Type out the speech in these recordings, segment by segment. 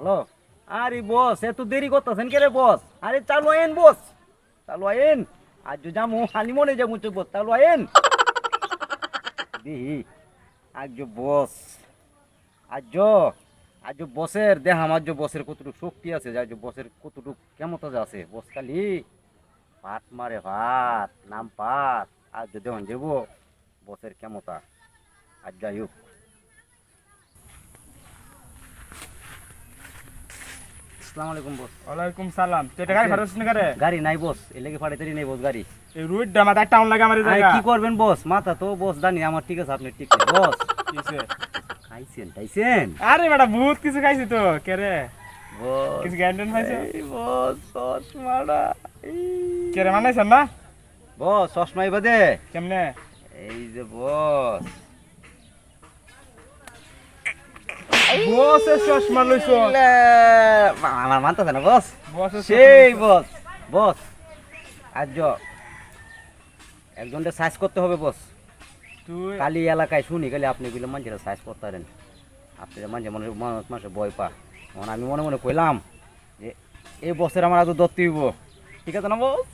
Hello, আরে বস এত দেরি করতেছেন কে রে বস? আরে চালু আইন বস, চালু আইন। আজ যামু হানিমনে যাবো তো বস, চালু আইন। দিহি আজ বস, আজ আজ বসের দেহাম, আজ বসের কতটুকু শক্তি আছে, আজ বসের কতটুকু ক্ষমতা আছে। বস খালি ভাত মারে, ভাত নাম পাত। আজ যখন যাব বসের ক্ষমতা, আজ যাই হোক। আসসালামু আলাইকুম বস। ওয়ালাইকুম সালাম। তুই এটা গাড়ি ফাটাস না করে? গাড়ি নাই বস, এর লেগে ফাটাইতেরি নাই বস গাড়ি। এই রুটটা মাথায় টাউন লাগে আমার এই আরে জায়গা। কি করবেন বস, মাথা তো বস জানি আমার ঠিক আছে, আপনি ঠিক নেই বস। কিসে? খাইছেন টাইছেন আরে বেটা বহুত কিছু খাইছি তো। কে রে? বস? কিছু গ্যান্ডন খাইছো? এই বস চশমাটা, কে রে মানাইছেন না? বস চশমাই বাদে। কেমনে? এই যে বস, বসের চশমা লইছো? আমার মানতেছে না বস। বসের সেই বস, বস আজ একজনটা সাইজ করতে হবে বস। তুই কালি এলাকায় শুনি খালি আপনি বলে মানুষেরা সাইজ করতে পারেন, আপনি মানুষের ভয় পা। তখন আমি মনে মনে কইলাম যে এই বছর আমার আজ দত্ত হইব, ঠিক আছে না বস?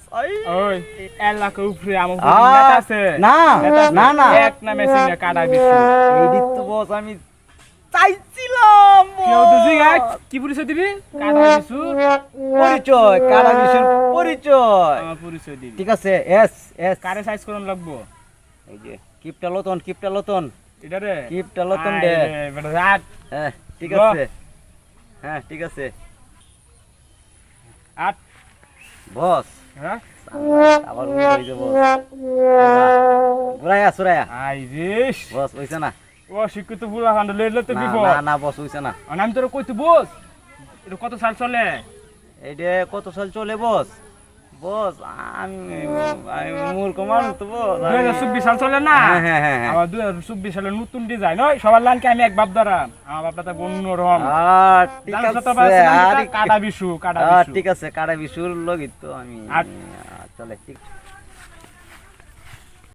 ওই এলাকা উপরে আমার আ, নেতা আছে। না, নেতা আছে। না, না। এক নামে সিনে কাটা বিশু। এই দিক তো বস আমি চাইছিলাম কেউ তো বস। জিগায় কি পরিচয় দিবি? কাটা বিশু। পরিচয় কারা বিশুর পরিচয়, আমার পরিচয় দিবি। ঠিক আছে। এস এস কারে সাইজ করন লাগবো? এই যে কিপটা লতন, কিপটা লতন, এটা রে? কিপটা লতন দে। আয় রে, বেটা রাত। হ্যাঁ ঠিক ল। আছে, হ্যাঁ ঠিক আছে আট। বস। হ্যাঁ? আবার উনি হয়ে যাব ঘুরাইয়া সুরাইয়া আই রিস। বস, হইছে না? ও শিক্ষিত বুড়া হান্ড লেলে তো না, বিপদ। না না বস, হইছে না। আর আমি তোর কইতে বস। এটা কত সাল চলে? এইটা কত সাল চলে বস? বস আমি আমি মূর্খ মানুষ তো বস। 2024 সাল চলে না? হ্যাঁ, হ্যাঁ, হ্যাঁ, হ্যাঁ। আমার 2024 সালের নতুন ডিজাইন হয় সবার লাইনকে আমি এক বাপ ধরা। আমার বাপটা তো অন্যরকম। ঠিক জানো আছে, তো পারছে না, কাটা বিশু, কাটা বিশু। ঠিক আছে, কারা বিশুর লগিত তো আমি আট। চলে ঠিক।